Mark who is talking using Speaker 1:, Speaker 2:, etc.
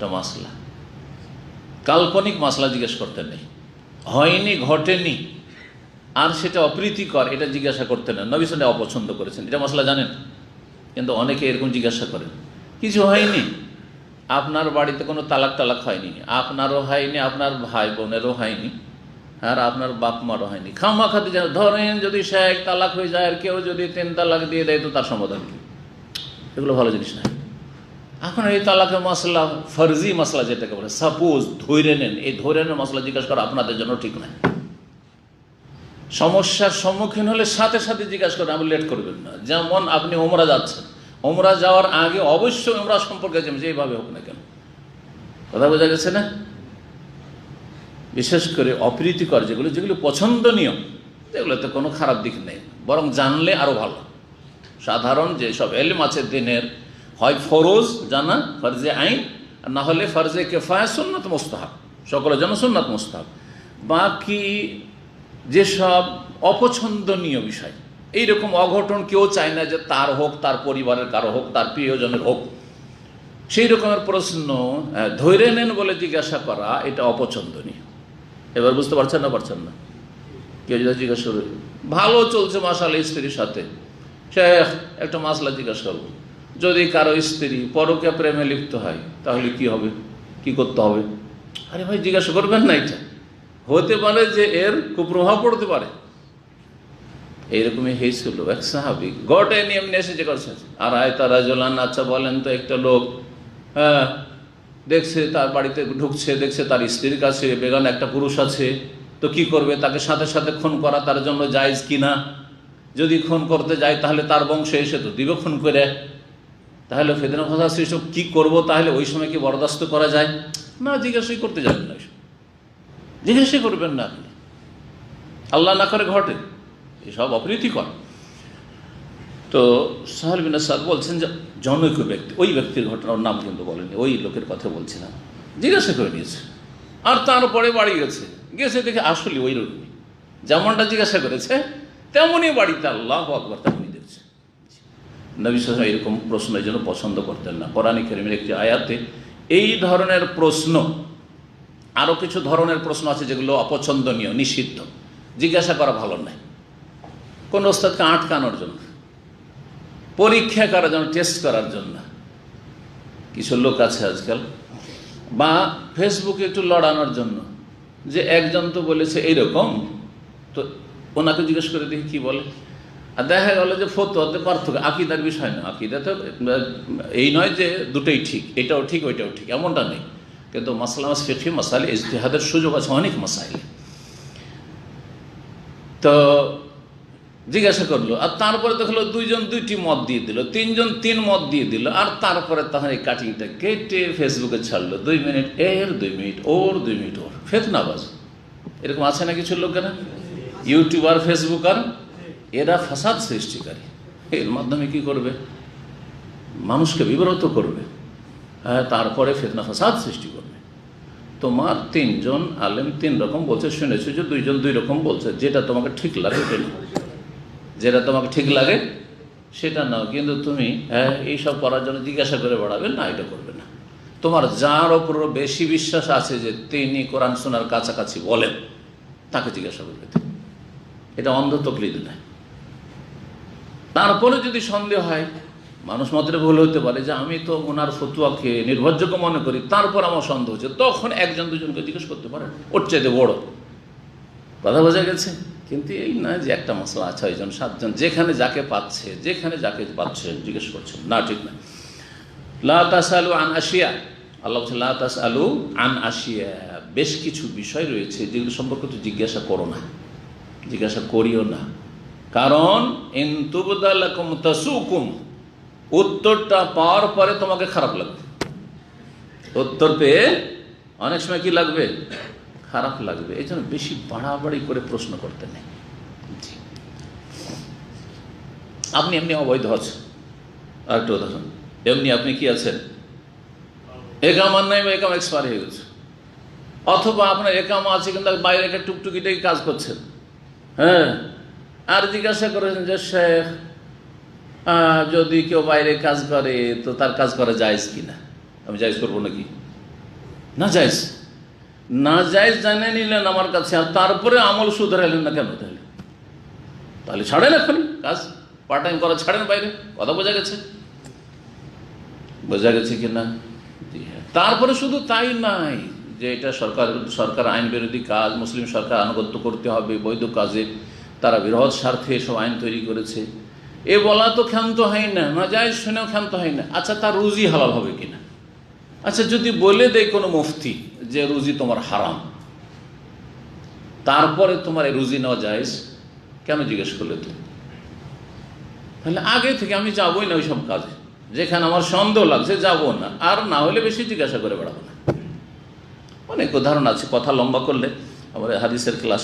Speaker 1: একটা মাসলা, কাল্পনিক মাসলা জিজ্ঞেস করতে নেই, হয়নি ঘটেনি আর সেটা অপ্রীতিকর এটা জিজ্ঞাসা করতে নেই, নবী সাল্লাল্লাহু আলাইহি ওয়াসাল্লাম অপছন্দ করেছেন, এটা মশলা জানেন। কিন্তু অনেকে এরকম জিজ্ঞাসা করেন, কিছু হয়নি, আপনার বাড়িতে কোনো তালাক টালাক হয়নি, আপনারও হয়নি, আপনার ভাই বোনেরও হয়নি, আর আপনার বাপ মারও হয়নি, খামাখাতে যেন ধরেন যদি শেখ তালাক হয়ে যায় আর কেউ যদি 3 তালাক দিয়ে দেয় তো তার সমাধান কি? এগুলো ভালো জিনিস না। এখন এই তালাকের মশলা, ফরজি মশলা যেটাকে বলে, সাপোজ ধরে নেন, এই ধরে নেন মশলা জিজ্ঞাসা করা আপনাদের জন্য ঠিক নয়। সমস্যার সম্মুখীন হলে সাথে সাথে জিজ্ঞাসা করেন, আপনি লেট করবেন না। যেমন আপনি ওমরা যাচ্ছেন, ওমরা যাওয়ার আগে অবশ্যই ওমরা সম্পর্কে যেভাবে হোক না কেন, কথা বোঝা গেছে না? বিশেষ করে অপ্রীতিকর যেগুলো পছন্দনীয়, যেগুলোতে কোনো খারাপ দিক নেই, বরং জানলে আরও ভালো। সাধারণ যেসব এলম আছে দিনের, হয় ফরজ জানা, ফরজে আইন, আর না হলে ফরজে কেফায়া, সুন্নাত মুস্তাহাব, সকলের জন্য সুন্নাত মুস্তাহাব। বাকি যেসব অপছন্দনীয় বিষয়, এইরকম অঘটন কেউ চায় না যে তার হোক, তার পরিবারের কারো হোক, তার প্রিয়জনের হোক, সেই রকমের প্রশ্ন ধরে নেন বলে জিজ্ঞাসা করা, এটা অপছন্দনীয়। এবার বুঝতে পারছেন না? কেউ যদি জিজ্ঞাসা করে, ভালো চলছে মাশাআল্লাহ স্ত্রীর সাথে, শেখ একটা মাসলা জিজ্ঞাসা করবো, যদি কারো স্ত্রী পরকীয়া প্রেমে লিপ্ত হয় তাহলে কি হবে, কি করতে হবে? আরে ভাই জিজ্ঞাসা করবেন না, এটা হতে পারে যে এর কুপ্রভাব পড়তে পারে। এইরকমই হয়েছিল এক সাহাবী, গটে এমনি এসেছে করছে, আর তারা জলান, আচ্ছা বলেন তো, একটা লোক দেখছে তার বাড়িতে ঢুকছে, দেখছে তার স্ত্রীর কাছে বেগান একটা পুরুষ আছে, তো কি করবে? তাকে সাথে সাথে খুন করা তার জন্য জায়েজ কিনা? যদি খুন করতে যায় তাহলে তার বংশে এসে তো দিবে খুন করে, তাহলে ফিতনা ফাসাদ সৃষ্টি কি করব? তাহলে ওই সময় কি বরদাস্ত করা যায় না? জিজ্ঞাসাই করতে যাবেন না, জিজ্ঞাসাই করবেন না আপনি, আল্লাহ না করে ঘটে, এসব অপ্রীতিকর। তো সাহেল বিন সাদ বলছেন যে জনৈক ব্যক্তি, ওই ব্যক্তির ঘটনার নাম কিন্তু বলেনি, ওই লোকের কথা বলছিলাম, জিজ্ঞাসা করে নিয়েছে, আর তারপরে বাড়ি গেছে দেখে আসলে ওই রকমই যেমনটা জিজ্ঞাসা করেছে তেমনই বাড়িতে, আল্লাহু আকবার, তেমনই দেখছে। নবী সাল্লাল্লাহু আলাইহি ওয়াসাল্লাম এরকম প্রশ্ন এই জন্য পছন্দ করতেন না। কোরআনে কারীমের একটি আয়াতে এই ধরনের প্রশ্ন, আরও কিছু ধরনের প্রশ্ন আছে যেগুলো অপছন্দনীয়, নিষিদ্ধ, জিজ্ঞাসা করা ভালো নয়। কোন ওস্তাদকে আটকানোর জন্য, পরীক্ষা করার জন্য, টেস্ট করার জন্য কিছু লোক আছে আজকাল, বা ফেসবুকে একটু লড়ানোর জন্য, যে একজন তো বলেছে এইরকম, তো ওনাকে জিজ্ঞেস করে দেখি কি বলে। আর দেখা গেল যে ফতোয়াতে পার্থক্য, আকিদার বিষয় না, আকিদাতে এই নয় যে দুটোই ঠিক, এটাও ঠিক ওইটাও ঠিক, এমনটা নেই, কিন্তু মাসলা ফিকহি মাসাইল ইজতিহাদের সুযোগ আছে অনেক মাসাইলে। তো জিজ্ঞাসা করলো, আর তারপরে দেখলো দুইজন দুইটি মত দিয়ে দিল, তিনজন 3 মত দিয়ে দিল, আর তারপরে তখন এই কাটিংটা কেটে ফেসবুকে ছাড়লো, 2 মিনিট এর, 2 মিনিট ওর, 2 মিনিট ওর, ফিতনাবাজ। এরকম আছে না কিছু লোকেরা, ইউটিউবার, ফেসবুকার, এরা ফাসাদ সৃষ্টিকারী। এর মাধ্যমে কি করবে? মানুষকে বিব্রত করবে, তারপরে ফিতনা ফাসাদ সৃষ্টি করবে। তোমার 3 জন আলেম 3 রকম বলছে, শুনেছো যে 2 জন 2 রকম বলছে, যেটা তোমাকে ঠিক লাগে যেটা তোমাকে ঠিক লাগে সেটা নাও, কিন্তু তুমি এইসব করার জন্য জিজ্ঞাসা করে বেড়াবে না, এটা করবে না। তোমার যার ওপর বেশি বিশ্বাস আছে যে তিনি কোরআন শোনার কাছাকাছি বলেন, তাকে জিজ্ঞাসা করবে, এটা অন্ধ তকলিদ নয়। তারপরে যদি সন্দেহ হয়, মানুষ মাত্র ভুল হতে পারে যে আমি তো ওনার ফতুয়াকে নির্ভরযোগ্য মনে করি, তারপর আমার সন্দেহ হচ্ছে, তখন 1জন 2জনকে জিজ্ঞেস করতে পারেন, ওর চাইতে বড়, কথা বোঝা গেছে? কিন্তু এই নয় যে একটা মশলা 6জন 7জন যেখানে যাকে পাচ্ছে জিজ্ঞেস করছেন, না, ঠিক না। লা তাসআলু আন আশিয়া, আল্লাহ বলছেন লা তাসআলু আন আশিয়া, বেশ কিছু বিষয় রয়েছে যেগুলো সম্পর্কে তো জিজ্ঞাসা করো না, জিজ্ঞাসা করিও না, কারণ ইন তুবদা লাকুম তাসুকুম, উত্তরটা পাওয়ার পরে তোমাকে খারাপ লাগবে, উত্তর পেয়ে অনেক সময় কি লাগবে? খারাপ লাগবে। এই জন্য বেশি বাড়াবাড়ি করে প্রশ্ন করতে নেই। আপনি এমনি অবৈধ আছেন, আর একটা উদাহরণ, এমনি আপনি কি আছেন, একামার নাই বা একাম এক্সপায়ার হয়ে গেছে, অথবা আপনার একামা আছে কিন্তু বাইরে একটা টুকটুকিটাই কাজ করছেন, আর জিজ্ঞাসা করেছেন যে শেখ যদি কেউ বাইরে কাজ করে তো তার কাজ করা জায়েজ কিনা, আমি জায়েজ করবো নাকি? নাজায়েজ নাজায়েজ জানে নিলেন আমার কাছে, আর তারপরে আমল শুধরাইলেন না কেন? তাহলে ছাড়েন এখনই কাজ, পার্ট টাইম করা ছাড়েন বাইরে। কথা বোঝা গেছে? বোঝা গেছে কি না? তারপরে শুধু তাই নাই যে এটা সরকার আইন বিরোধী কাজ, মুসলিম সরকার আনুগত্য করতে হবে বৈধ কাজে, তারা বৃহৎ স্বার্থে এসব আইন তৈরি করেছে, এ বলা তো ক্ষান্ত হয় না, নাজায়েজ শুনেও ক্ষান্ত হয় না। আচ্ছা, তার রুজি হালাল হবে কিনা? আচ্ছা, যদি বলে দেয় কোনো মুফতি যে রুজি তোমার হারাম, তারপরে তোমার এই রুজি নেওয়া জায়েজ, কেন জিজ্ঞেস করলে তুমি? তাহলে আগে থেকে আমি যাবোই না ওইসব কাজে, যেখানে আমার সন্দেহ লাগছে যাবো না, আর না হলে বেশি জিজ্ঞাসা করে বেড়াবো না। অনেক উদাহরণ আছে, কথা লম্বা করলে আমার হাদিসের ক্লাস